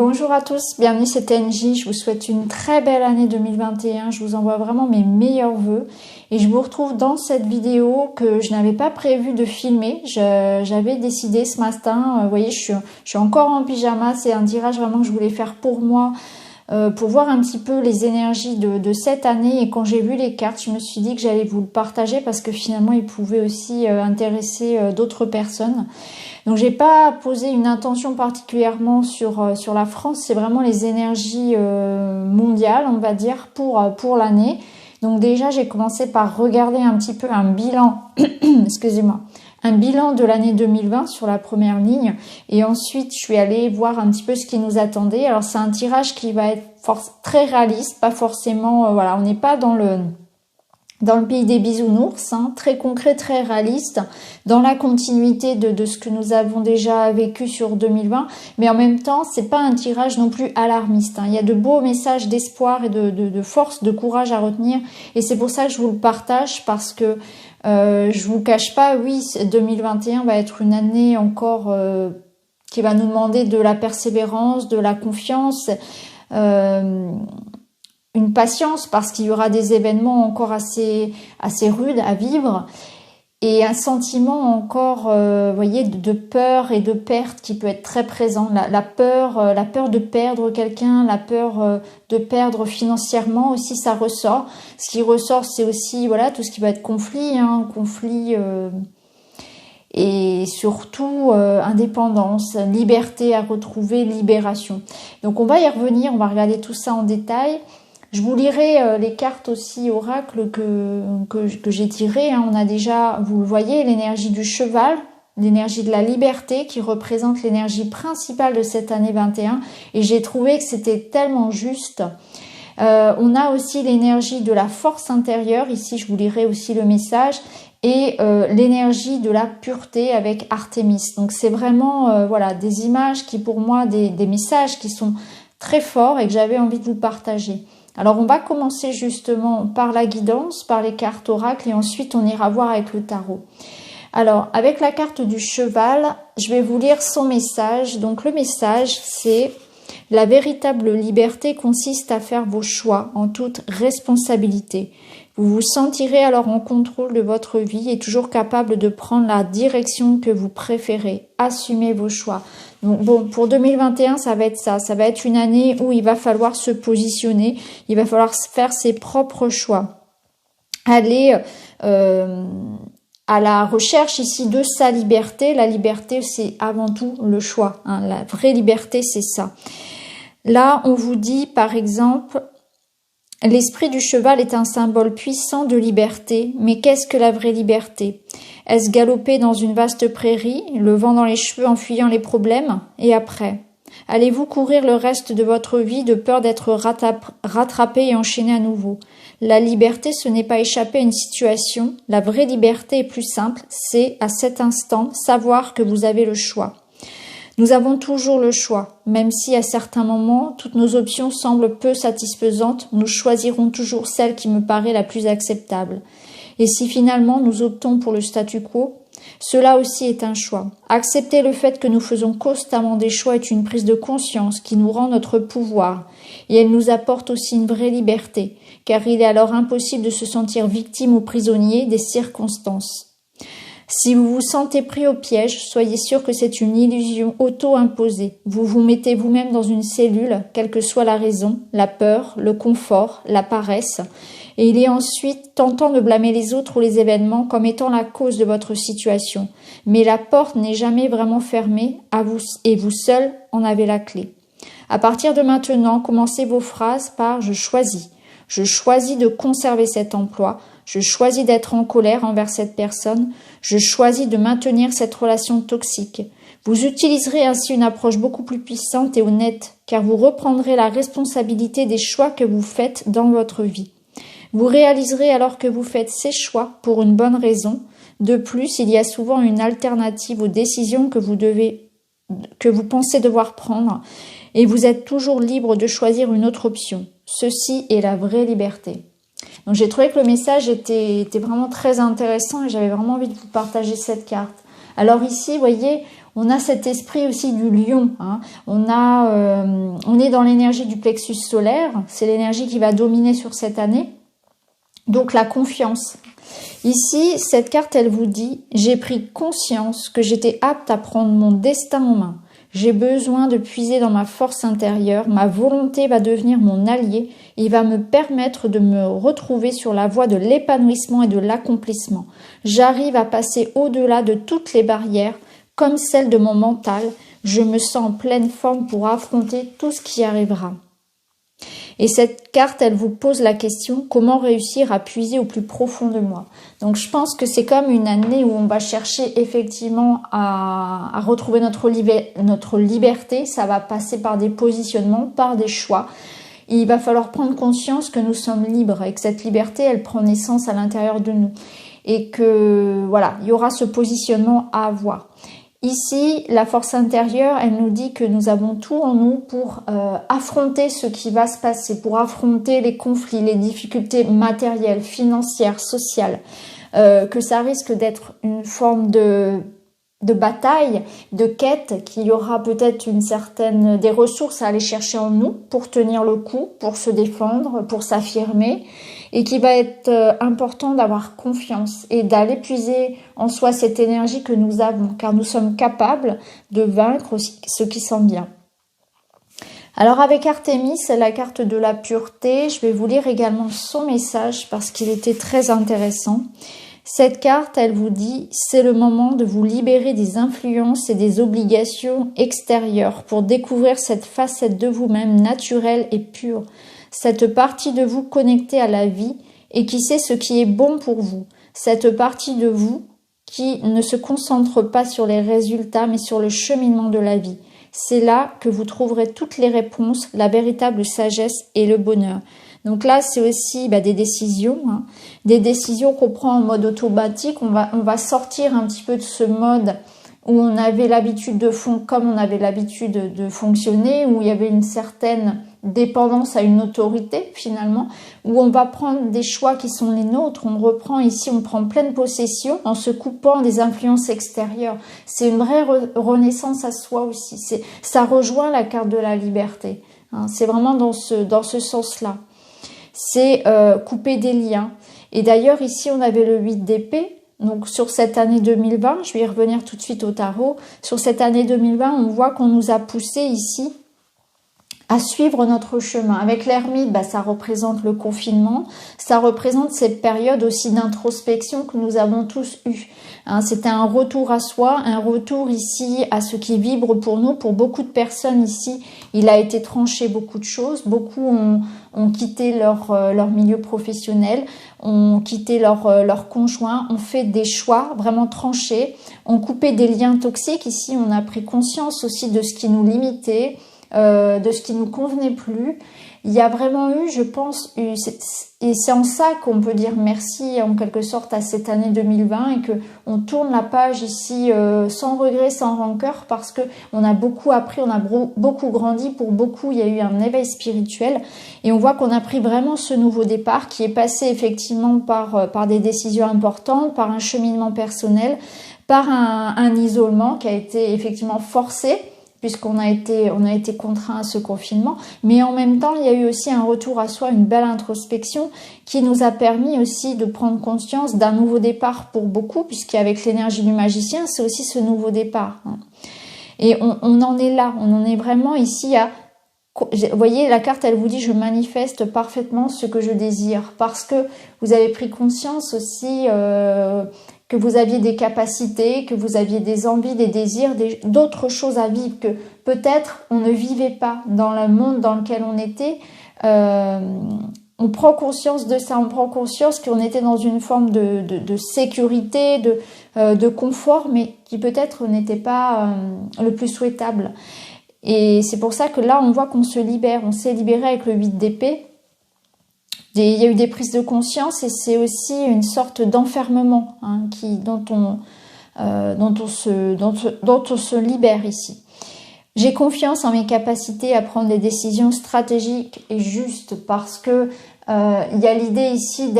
Bonjour à tous, bienvenue c'est TNJ, je vous souhaite une très belle année 2021, je vous envoie vraiment mes meilleurs vœux et je vous retrouve dans cette vidéo que je n'avais pas prévu de filmer, j'avais décidé ce matin, vous voyez je suis encore en pyjama, c'est un tirage vraiment que je voulais faire pour moi, pour voir un petit peu les énergies de cette année, et quand j'ai vu les cartes, je me suis dit que j'allais vous le partager parce que finalement il pouvait aussi intéresser d'autres personnes. Donc j'ai pas posé une intention particulièrement sur la France, c'est vraiment les énergies mondiales, on va dire, pour l'année. Donc déjà j'ai commencé par regarder un petit peu un bilan, excusez-moi, un bilan de l'année 2020 sur la première ligne, et ensuite je suis allée voir un petit peu ce qui nous attendait. Alors c'est un tirage qui va être très réaliste, pas forcément, voilà, on n'est pas dans le pays des bisounours, hein, très concret, très réaliste, dans la continuité de ce que nous avons déjà vécu sur 2020, mais en même temps, c'est pas un tirage non plus alarmiste, hein. Il y a de beaux messages d'espoir et de force, de courage à retenir, et c'est pour ça que je vous le partage, parce que je vous cache pas, oui, 2021 va être une année encore qui va nous demander de la persévérance, de la confiance, une patience, parce qu'il y aura des événements encore assez rudes à vivre, et un sentiment encore, voyez, de peur et de perte qui peut être très présent. La peur de perdre quelqu'un, la peur de perdre financièrement aussi, ça ressort. Ce qui ressort, c'est aussi, voilà, tout ce qui va être conflit, hein, et surtout indépendance, liberté à retrouver, libération. Donc on va y revenir, on va regarder tout ça en détail. Je vous lirai les cartes aussi oracle que j'ai tirées, hein. On a déjà, vous le voyez, l'énergie du cheval, l'énergie de la liberté qui représente l'énergie principale de cette année 21, et j'ai trouvé que c'était tellement juste. On a aussi l'énergie de la force intérieure, ici je vous lirai aussi le message, et l'énergie de la pureté avec Artémis. Donc c'est vraiment voilà, des images qui pour moi, des messages qui sont très forts et que j'avais envie de vous partager. Alors on va commencer justement par la guidance, par les cartes oracles, et ensuite on ira voir avec le tarot. Alors avec la carte du cheval, je vais vous lire son message. Donc le message, c'est: la véritable liberté consiste à faire vos choix en toute responsabilité. Vous vous sentirez alors en contrôle de votre vie et toujours capable de prendre la direction que vous préférez. Assumez vos choix. Donc bon, pour 2021, ça va être ça. Ça va être une année où il va falloir se positionner. Il va falloir faire ses propres choix. Aller à la recherche ici de sa liberté. La liberté, c'est avant tout le choix, hein. La vraie liberté, c'est ça. Là, on vous dit, par exemple, l'esprit du cheval est un symbole puissant de liberté, mais qu'est-ce que la vraie liberté? Est-ce galoper dans une vaste prairie, le vent dans les cheveux en fuyant les problèmes? Et après? Allez-vous courir le reste de votre vie de peur d'être rattrapé et enchaîné à nouveau? La liberté, ce n'est pas échapper à une situation. La vraie liberté est plus simple, c'est, à cet instant, savoir que vous avez le choix. Nous avons toujours le choix, même si à certains moments, toutes nos options semblent peu satisfaisantes, nous choisirons toujours celle qui me paraît la plus acceptable. Et si finalement nous optons pour le statu quo, cela aussi est un choix. Accepter le fait que nous faisons constamment des choix est une prise de conscience qui nous rend notre pouvoir, et elle nous apporte aussi une vraie liberté, car il est alors impossible de se sentir victime ou prisonnier des circonstances. Si vous vous sentez pris au piège, soyez sûr que c'est une illusion auto-imposée. Vous vous mettez vous-même dans une cellule, quelle que soit la raison, la peur, le confort, la paresse, et il est ensuite tentant de blâmer les autres ou les événements comme étant la cause de votre situation. Mais la porte n'est jamais vraiment fermée, à vous, et vous seul en avez la clé. À partir de maintenant, commencez vos phrases par « je choisis ». Je choisis de conserver cet emploi. Je choisis d'être en colère envers cette personne. Je choisis de maintenir cette relation toxique. Vous utiliserez ainsi une approche beaucoup plus puissante et honnête, car vous reprendrez la responsabilité des choix que vous faites dans votre vie. Vous réaliserez alors que vous faites ces choix pour une bonne raison. De plus, il y a souvent une alternative aux décisions que vous pensez devoir prendre, et vous êtes toujours libre de choisir une autre option. Ceci est la vraie liberté. Donc j'ai trouvé que le message était vraiment très intéressant et j'avais vraiment envie de vous partager cette carte. Alors ici, vous voyez, On a cet esprit aussi du lion, hein. On est dans l'énergie du plexus solaire, c'est l'énergie qui va dominer sur cette année. Donc la confiance. Ici, cette carte, elle vous dit, j'ai pris conscience que j'étais apte à prendre mon destin en main. J'ai besoin de puiser dans ma force intérieure, ma volonté va devenir mon allié et va me permettre de me retrouver sur la voie de l'épanouissement et de l'accomplissement. J'arrive à passer au-delà de toutes les barrières, comme celle de mon mental. Je me sens en pleine forme pour affronter tout ce qui arrivera. Et cette carte, elle vous pose la question, comment réussir à puiser au plus profond de moi? Donc je pense que c'est comme une année où on va chercher effectivement à retrouver notre liberté. Ça va passer par des positionnements, par des choix. Et il va falloir prendre conscience que nous sommes libres et que cette liberté, elle prend naissance à l'intérieur de nous. Et que voilà, il y aura ce positionnement à avoir. Ici, la force intérieure, elle nous dit que nous avons tout en nous pour affronter ce qui va se passer, pour affronter les conflits, les difficultés matérielles, financières, sociales, que ça risque d'être une forme de bataille, de quête, qu'il y aura peut-être des ressources à aller chercher en nous pour tenir le coup, pour se défendre, pour s'affirmer, et qu'il va être important d'avoir confiance et d'aller puiser en soi cette énergie que nous avons, car nous sommes capables de vaincre ce qui s'en vient. Alors avec Artémis, c'est la carte de la pureté. Je vais vous lire également son message parce qu'il était très intéressant. Cette carte, elle vous dit, c'est le moment de vous libérer des influences et des obligations extérieures pour découvrir cette facette de vous-même naturelle et pure, cette partie de vous connectée à la vie et qui sait ce qui est bon pour vous, cette partie de vous qui ne se concentre pas sur les résultats mais sur le cheminement de la vie. C'est là que vous trouverez toutes les réponses, la véritable sagesse et le bonheur. Donc là, c'est aussi des décisions, hein, des décisions qu'on prend en mode automatique. On va sortir un petit peu de ce mode où on avait l'habitude comme on avait l'habitude de fonctionner, où il y avait une certaine dépendance à une autorité finalement, où on va prendre des choix qui sont les nôtres. On reprend ici, on prend pleine possession en se coupant des influences extérieures. C'est une vraie renaissance à soi aussi. Ça rejoint la carte de la liberté, hein. C'est vraiment dans ce sens-là. C'est couper des liens. Et d'ailleurs, ici, on avait le 8 d'épée. Donc, sur cette année 2020, je vais y revenir tout de suite au tarot. Sur cette année 2020, on voit qu'on nous a poussé ici à suivre notre chemin. Avec l'ermite, ça représente le confinement. Ça représente cette période aussi d'introspection que nous avons tous eue. Hein, c'était un retour à soi, un retour ici à ce qui vibre pour nous. Pour beaucoup de personnes ici, il a été tranché beaucoup de choses. Beaucoup ont quitté leur milieu professionnel, ont quitté leur conjoint, ont fait des choix vraiment tranchés, ont coupé des liens toxiques. Ici, on a pris conscience aussi de ce qui nous limitait, de ce qui nous convenait plus. Il y a vraiment eu, je pense, et c'est en ça qu'on peut dire merci en quelque sorte à cette année 2020 et que on tourne la page ici sans regret, sans rancœur, parce que on a beaucoup appris, on a beaucoup grandi. Pour beaucoup, il y a eu un éveil spirituel et on voit qu'on a pris vraiment ce nouveau départ qui est passé effectivement par des décisions importantes, par un cheminement personnel, par un isolement qui a été effectivement forcé, puisqu'on a été contraint à ce confinement, mais en même temps, il y a eu aussi un retour à soi, une belle introspection qui nous a permis aussi de prendre conscience d'un nouveau départ pour beaucoup, puisqu'avec l'énergie du magicien, c'est aussi ce nouveau départ. Et on en est là, on en est vraiment ici à... Vous voyez, la carte, elle vous dit « Je manifeste parfaitement ce que je désire », parce que vous avez pris conscience aussi... que vous aviez des capacités, que vous aviez des envies, des désirs, d'autres choses à vivre que peut-être on ne vivait pas dans le monde dans lequel on était. On prend conscience de ça, on prend conscience qu'on était dans une forme de sécurité, de confort, mais qui peut-être n'était pas le plus souhaitable. Et c'est pour ça que là, on voit qu'on se libère. On s'est libéré avec le 8 d'épée. Il y a eu des prises de conscience et c'est aussi une sorte d'enfermement dont on se libère ici. J'ai confiance en mes capacités à prendre des décisions stratégiques et justes parce que il y a l'idée ici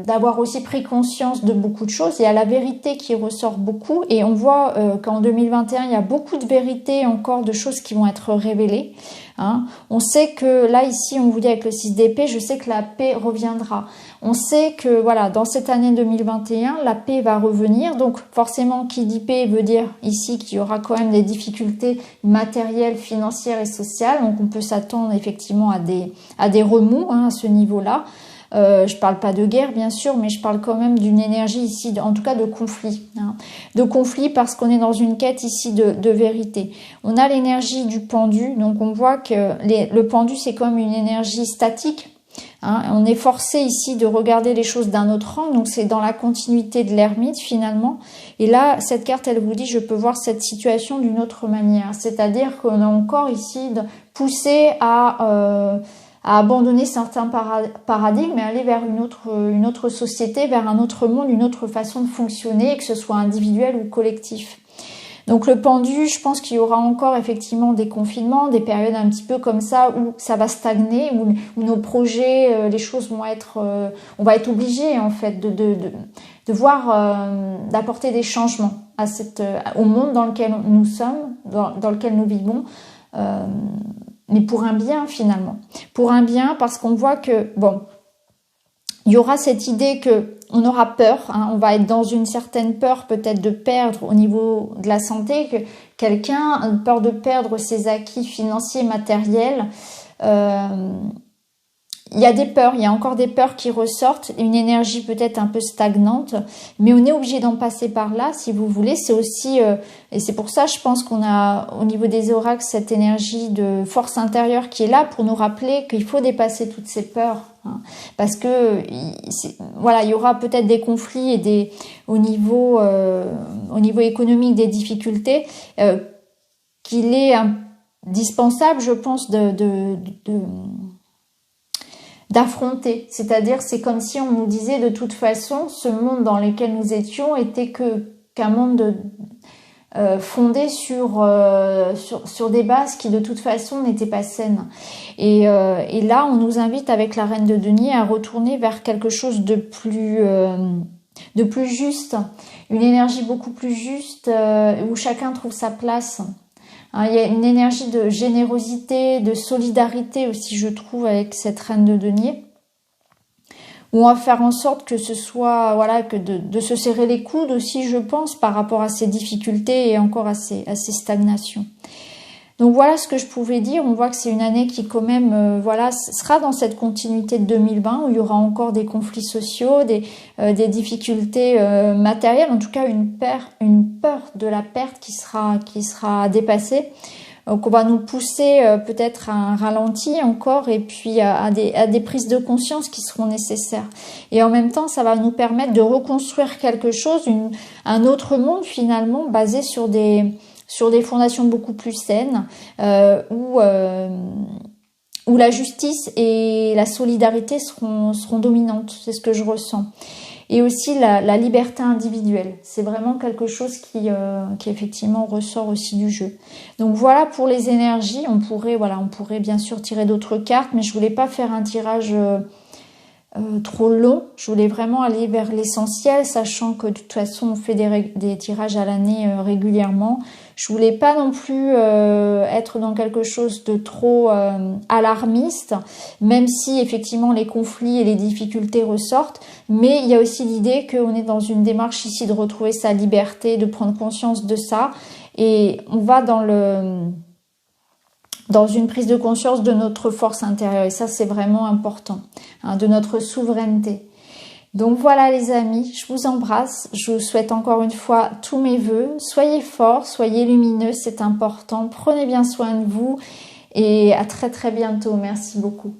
d'avoir aussi pris conscience de beaucoup de choses. Il y a la vérité qui ressort beaucoup et on voit qu'en 2021, il y a beaucoup de vérités encore, de choses qui vont être révélées. Hein. On sait que là, ici, on vous dit avec le 6 d'épée, je sais que la paix reviendra. On sait que voilà, dans cette année 2021, la paix va revenir. Donc forcément, qui dit paix veut dire ici qu'il y aura quand même des difficultés matérielles, financières et sociales. Donc on peut s'attendre effectivement à des remous à ce niveau-là. Je parle pas de guerre bien sûr, mais je parle quand même d'une énergie ici, en tout cas de conflit. Hein. De conflit parce qu'on est dans une quête ici de vérité. On a l'énergie du pendu, donc on voit que le pendu c'est comme une énergie statique. Hein. On est forcé ici de regarder les choses d'un autre angle, donc c'est dans la continuité de l'ermite finalement. Et là, cette carte, elle vous dit, je peux voir cette situation d'une autre manière. C'est-à-dire qu'on est encore ici poussé à abandonner certains paradigmes et aller vers une autre société, vers un autre monde, une autre façon de fonctionner, que ce soit individuel ou collectif. Donc le pendu, je pense qu'il y aura encore effectivement des confinements, des périodes un petit peu comme ça où ça va stagner, où nos projets, les choses vont être, on va être obligé en fait de voir, d'apporter des changements au monde dans lequel nous sommes, dans lequel nous vivons. Mais pour un bien finalement. Pour un bien parce qu'on voit que, bon, il y aura cette idée que on aura peur, hein, on va être dans une certaine peur peut-être de perdre au niveau de la santé, que quelqu'un a peur de perdre ses acquis financiers, matériels. Il y a des peurs, il y a encore des peurs qui ressortent, une énergie peut-être un peu stagnante, mais on est obligé d'en passer par là, si vous voulez. C'est aussi, et c'est pour ça, je pense qu'on a au niveau des oracles cette énergie de force intérieure qui est là pour nous rappeler qu'il faut dépasser toutes ces peurs, hein, parce que voilà, il y aura peut-être des conflits et au niveau économique des difficultés, qu'il est indispensable, je pense, d'affronter, c'est-à-dire c'est comme si on nous disait de toute façon ce monde dans lequel nous étions était qu'un monde fondé sur des bases qui de toute façon n'étaient pas saines et là on nous invite avec la reine de denier à retourner vers quelque chose de plus juste, une énergie beaucoup plus juste où chacun trouve sa place. Il y a une énergie de générosité, de solidarité aussi, je trouve, avec cette reine de denier, où on va faire en sorte que ce soit, voilà, que de se serrer les coudes aussi, je pense, par rapport à ces difficultés et encore à ces stagnations. Donc voilà ce que je pouvais dire. On voit que c'est une année qui quand même voilà, sera dans cette continuité de 2020 où il y aura encore des conflits sociaux, des difficultés matérielles, en tout cas une peur de la perte qui sera dépassée. Donc on va nous pousser peut-être à un ralenti encore et puis à des prises de conscience qui seront nécessaires. Et en même temps, ça va nous permettre de reconstruire quelque chose, un autre monde finalement basé sur des fondations beaucoup plus saines, où la justice et la solidarité seront dominantes. C'est ce que je ressens. Et aussi la liberté individuelle. C'est vraiment quelque chose qui effectivement ressort aussi du jeu. Donc voilà pour les énergies. On pourrait bien sûr tirer d'autres cartes, mais je voulais pas faire un tirage trop long. Je voulais vraiment aller vers l'essentiel, sachant que de toute façon on fait des tirages à l'année régulièrement. Je voulais pas non plus être dans quelque chose de trop alarmiste, même si effectivement les conflits et les difficultés ressortent, mais il y a aussi l'idée qu'on est dans une démarche ici de retrouver sa liberté, de prendre conscience de ça, et on va dans une prise de conscience de notre force intérieure, et ça c'est vraiment important, hein, de notre souveraineté. Donc voilà les amis, je vous embrasse, je vous souhaite encore une fois tous mes vœux, soyez forts, soyez lumineux, c'est important, prenez bien soin de vous et à très très bientôt, merci beaucoup.